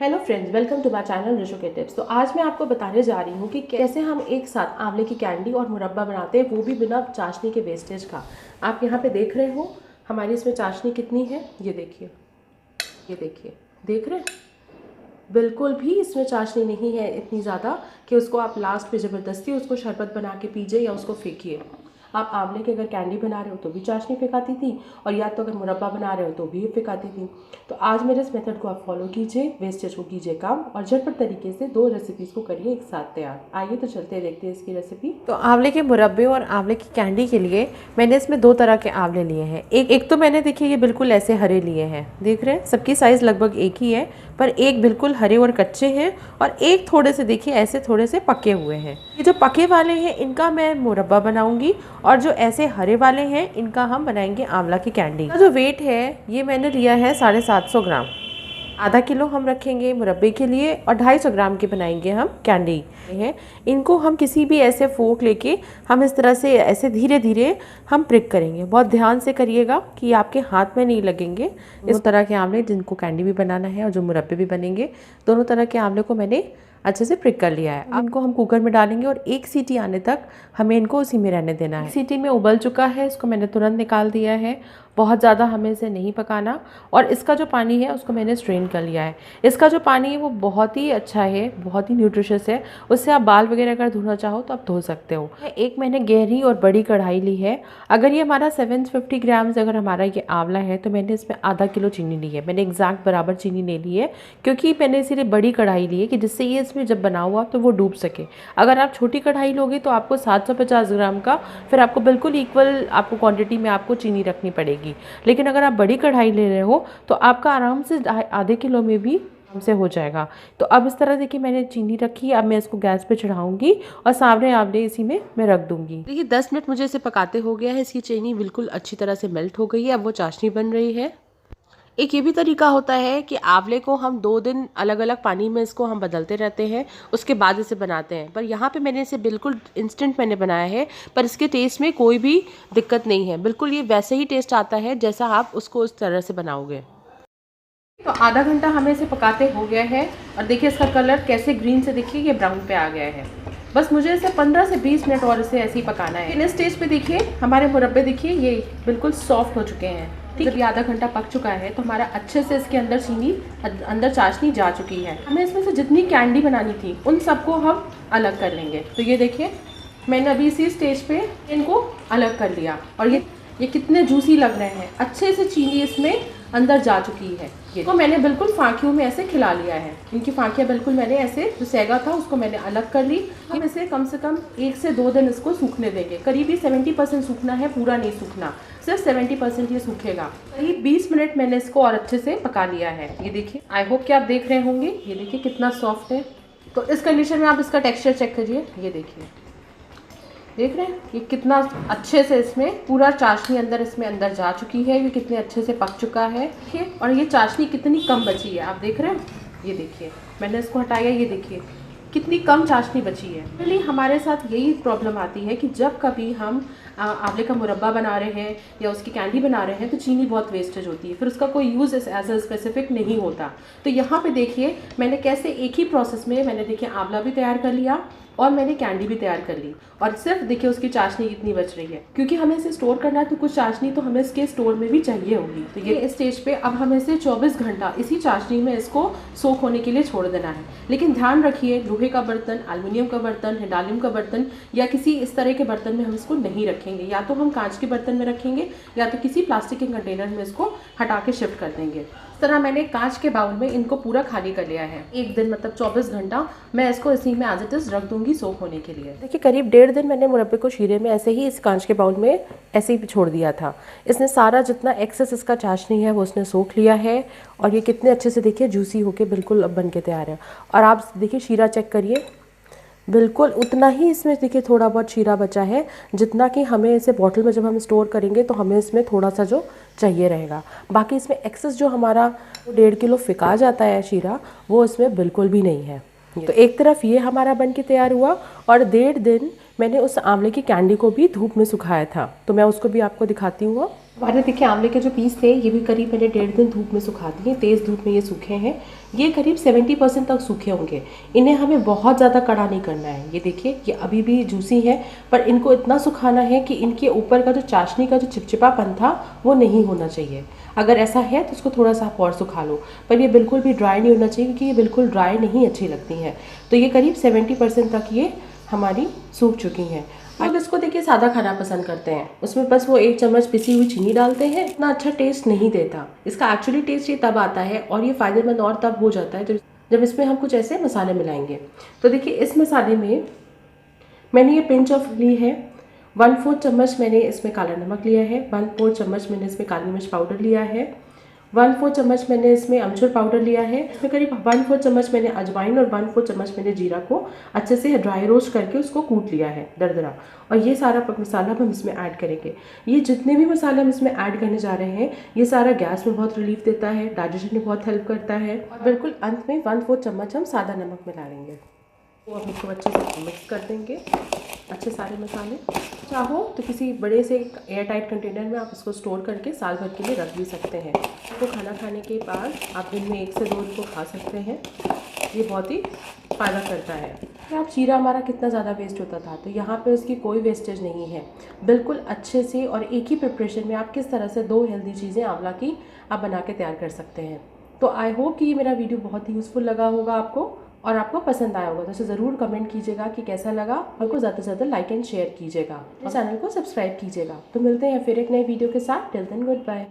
Hello friends, welcome to my channel Risho के tips. तो आज मैं आपको बताने जा रही हूँ कि कैसे हम एक साथ आंवले की कैंडी और मुरब्बा बनाते हैं, वो भी बिना चाशनी के वेस्टेज का। आप यहाँ पे देख रहे हो हमारी इसमें चाशनी कितनी है, ये देखिए, ये देखिए, देख रहे हैं, बिल्कुल भी इसमें चाशनी नहीं है इतनी ज़्यादा कि उसको आप लास्ट पे ज़बरदस्ती उसको शरबत बना के पीजिए या उसको फेंकिए। आप आंवले की अगर कैंडी बना रहे हो तो भी चाशनी फेंकाती थी, और या तो अगर मुरब्बा बना रहे हो तो भी फेंकाती थी। तो आज मेरे इस मेथड को आप फॉलो कीजिए, वेस्टेज को कीजिए कम और झटपट तरीके से दो रेसिपीज़ को करिए एक साथ तैयार। आइए तो चलते देखते हैं इसकी रेसिपी। तो आंवले के मुरब्बे और आंवले की कैंडी के लिए मैंने इसमें दो तरह के आंवले लिए हैं। एक तो मैंने देखिए ये बिल्कुल ऐसे हरे लिए हैं, देख रहे हैं, सबकी साइज़ लगभग एक ही है, पर एक बिल्कुल हरे और कच्चे हैं और एक थोड़े से देखिए ऐसे थोड़े से पके हुए हैं। ये जो पके वाले हैं इनका मैं मुरब्बा बनाऊंगी और जो ऐसे हरे वाले हैं इनका हम बनाएंगे आंवला की कैंडी। जो वेट है ये मैंने लिया है 750 ग्राम। आधा किलो हम रखेंगे मुरब्बे के लिए और 250 ग्राम की बनाएंगे हम कैंडी है। इनको हम किसी भी ऐसे फोक लेके हम इस तरह से ऐसे धीरे धीरे हम प्रिक करेंगे। बहुत ध्यान से करिएगा कि आपके हाथ में नहीं लगेंगे। इस तरह के आंवले जिनको कैंडी भी बनाना है और जो मुरब्बे भी बनेंगे, दोनों तरह के आंवले को मैंने अच्छे से प्रिक कर लिया है। अब इनको हम कुकर में डालेंगे और एक सीटी आने तक हमें इनको उसी में रहने देना है। सीटी में उबल चुका है, इसको मैंने तुरंत निकाल दिया है। बहुत ज़्यादा हमें इसे नहीं पकाना और इसका जो पानी है उसको मैंने स्ट्रेन कर लिया है। इसका जो पानी है वो बहुत ही अच्छा है, बहुत ही न्यूट्रिशियस है। उससे आप बाल वगैरह अगर धोना चाहो तो आप धो सकते हो। एक मैंने गहरी और बड़ी कढ़ाई ली है। अगर ये हमारा 750 ग्राम्स अगर हमारा ये आंवला है तो मैंने इसमें आधा किलो चीनी ली है। मैंने एग्जैक्ट बराबर चीनी ले ली है क्योंकि मैंने इसीलिए बड़ी कढ़ाई ली है कि जिससे ये इसमें जब बना हुआ तो वो डूब सके। अगर आप छोटी कढ़ाई लोगे तो आपको 750 ग्राम का फिर आपको बिल्कुल इक्वल आपको क्वांटिटी में आपको चीनी रखनी पड़ेगी। लेकिन अगर आप बड़ी कढ़ाई ले रहे हो तो आपका आराम से आधे किलो में भी हमसे हो जाएगा। तो अब इस तरह देखिए मैंने चीनी रखी, अब मैं इसको गैस पे चढ़ाऊंगी और सामने आंवले इसी में मैं रख दूंगी। देखिए 10 मिनट मुझे इसे पकाते हो गया है। इसकी चीनी बिल्कुल अच्छी तरह से मेल्ट हो गई है। अब वो चाशनी बन रही है। एक ये भी तरीका होता है कि आंवले को हम 2 दिन अलग अलग पानी में इसको हम बदलते रहते हैं, उसके बाद इसे बनाते हैं। पर यहाँ पे मैंने इसे बिल्कुल इंस्टेंट मैंने बनाया है, पर इसके टेस्ट में कोई भी दिक्कत नहीं है। बिल्कुल ये वैसे ही टेस्ट आता है जैसा आप उसको उस तरह से बनाओगे। तो आधा घंटा हमें इसे पकाते हो गया है और देखिए इसका कलर कैसे ग्रीन से देखिए ये ब्राउन पे आ गया है। बस मुझे इसे 15 से 20 मिनट और इसे ऐसे ही पकाना है। इन स्टेज पे देखिए हमारे मुरब्बे देखिए ये बिल्कुल सॉफ्ट हो चुके हैं। ठीक है, आधा घंटा पक चुका है तो हमारा अच्छे से इसके अंदर चीनी अंदर चाशनी जा चुकी है। हमें इसमें से जितनी कैंडी बनानी थी उन सबको हम अलग कर लेंगे। तो ये देखिए मैंने अभी इसी स्टेज पे इनको अलग कर लिया और ये कितने जूसी लग रहे हैं। अच्छे से चीनी इसमें अंदर जा चुकी है। ये तो मैंने बिल्कुल फाँकियों में ऐसे खिला लिया है। इनकी फाँकियाँ बिल्कुल मैंने ऐसे जो सेगा था उसको मैंने अलग कर ली। हम इसे कम से कम 1 से 2 दिन इसको सूखने देंगे। करीब ही 70% सूखना है, पूरा नहीं सूखना, सिर्फ 70% ये सूखेगा। करीब 20 मिनट मैंने इसको और अच्छे से पका लिया है। ये देखिए, आई होप कि आप देख रहे होंगे, ये देखिए कितना सॉफ्ट है। तो इस कंडीशन में आप इसका टेक्सचर चेक करिए। ये देखिए, देख रहे हैं ये कितना अच्छे से इसमें पूरा चाशनी अंदर इसमें अंदर जा चुकी है। ये कितने अच्छे से पक चुका है। देखिए, और ये चाशनी कितनी कम बची है, आप देख रहे हैं। ये देखिए मैंने इसको हटाया, ये देखिए कितनी कम चाशनी बची है। इसलिए हमारे साथ यही प्रॉब्लम आती है कि जब कभी हम आंवले का मुरब्बा बना रहे हैं या उसकी कैंडी बना रहे हैं तो चीनी बहुत वेस्टेज होती है, फिर उसका कोई यूज़ एज अ स्पेसिफिक नहीं होता। तो यहाँ पे देखिए मैंने कैसे एक ही प्रोसेस में मैंने देखिए आंवला भी तैयार कर लिया और मैंने कैंडी भी तैयार कर ली और सिर्फ देखिए उसकी चाशनी कितनी बच रही है। क्योंकि हमें इसे स्टोर करना है तो कुछ चाशनी तो हमें इसके स्टोर में भी चाहिए होगी। तो ये इस स्टेज पे अब हमें इसे 24 घंटा इसी चाशनी में इसको सोख होने के लिए छोड़ देना है। लेकिन ध्यान रखिए लोहे का बर्तन, एल्युमिनियम का बर्तन, हिडालियम का बर्तन या किसी इस तरह के बर्तन में हम इसको नहीं रखेंगे। या तो हम कांच के बर्तन में रखेंगे या तो किसी प्लास्टिक के कंटेनर में इसको हटा के शिफ्ट कर देंगे। इस तरह मैंने कांच के बाउल में इनको पूरा खाली कर लिया है। एक दिन मतलब 24 घंटा मैं इसको इसी में एज इट इज रख दूंगी सोख होने के लिए। देखिए करीब 1.5 दिन मैंने मुरब्बे को शीरे में ऐसे ही इस कांच के बाउल में ऐसे ही छोड़ दिया था। इसने सारा जितना एक्सेस इसका चाशनी है वो उसने सोख लिया है और ये कितने अच्छे से देखिए जूसी होके बिल्कुल अब बन के तैयार है। और आप देखिए शीरा चेक करिए, बिल्कुल उतना ही इसमें देखिए थोड़ा बहुत शीरा बचा है जितना कि हमें इसे बॉटल में जब हम स्टोर करेंगे तो हमें इसमें थोड़ा सा जो चाहिए रहेगा। बाकी इसमें एक्सेस जो हमारा 1.5 किलो फिका जाता है शीरा, वो इसमें बिल्कुल भी नहीं है। तो एक तरफ ये हमारा बन के तैयार हुआ और 1.5 दिन मैंने उस आंवले की कैंडी को भी धूप में सुखाया था, तो मैं उसको भी आपको दिखाती हूँ। हमारे देखिए आंवले के जो पीस थे ये भी करीब मैंने 1.5 दिन धूप में सुखा दिए, तेज़ धूप में ये सूखे हैं। ये करीब 70% तक सूखे होंगे। इन्हें हमें बहुत ज़्यादा कड़ा नहीं करना है। ये देखिए ये अभी भी जूसी है, पर इनको इतना सुखाना है कि इनके ऊपर का जो चाशनी का जो चिपचिपापन था वो नहीं होना चाहिए। अगर ऐसा है तो उसको थोड़ा सा आप और सुखा लो, पर ये बिल्कुल भी ड्राई नहीं होना चाहिए, क्योंकि ये बिल्कुल ड्राई नहीं अच्छी लगती हैं। तो ये करीब 70% तक ये हमारी सूख चुकी हैं। अब इसको देखिए सादा खाना पसंद करते हैं, उसमें बस वो 1 चम्मच पिसी हुई चीनी डालते हैं। इतना अच्छा टेस्ट नहीं देता। इसका एक्चुअली टेस्ट ये तब आता है और ये फ़ायदेमंद और तब हो जाता है जब इसमें हम कुछ ऐसे मसाले मिलाएंगे। तो देखिए इस मसाले में मैंने ये पिंच ऑफ ली है। 1/4 चम्मच मैंने इसमें काला नमक लिया है। 1/4 चम्मच मैंने इसमें काली मिर्च पाउडर लिया है। 1/4 चम्मच मैंने इसमें अमचूर पाउडर लिया है। इसमें करीब 1/4 चम्मच मैंने अजवाइन और 1/4 चम्मच मैंने जीरा को अच्छे से ड्राई रोस्ट करके उसको कूट लिया है दरदरा। और ये सारा मसाला हम इसमें ऐड करेंगे। ये जितने भी मसाले हम इसमें ऐड करने जा रहे हैं ये सारा गैस में बहुत रिलीफ देता है, डाइजेशन में बहुत हेल्प करता है। और बिल्कुल अंत में 1/4 चम्मच हम सादा नमक मिला लेंगे। तो अब इसको अच्छे से मिक्स कर देंगे, अच्छे सारे मसाले। चाहो तो किसी बड़े से एयर टाइट कंटेनर में आप इसको स्टोर करके साल भर के लिए रख भी सकते हैं। तो खाना खाने के बाद आप दिन में 1 से 2 इनको खा सकते हैं। ये बहुत ही फ़ायदा करता है। आप जीरा हमारा कितना ज़्यादा वेस्ट होता था, तो यहाँ पे उसकी कोई वेस्टेज नहीं है। बिल्कुल अच्छे से और एक ही प्रिपरेशन में आप किस तरह से 2 हेल्दी चीज़ें आंवला की आप बना के तैयार कर सकते हैं। तो आई होप कि ये मेरा वीडियो बहुत ही यूज़फुल लगा होगा आपको और आपको पसंद आया होगा। तो इसे ज़रूर कमेंट कीजिएगा कि कैसा लगा। आपको ज़्यादा से ज़्यादा लाइक एंड शेयर कीजिएगा और चैनल को सब्सक्राइब कीजिएगा। तो मिलते हैं फिर एक नए वीडियो के साथ। Till then good bye.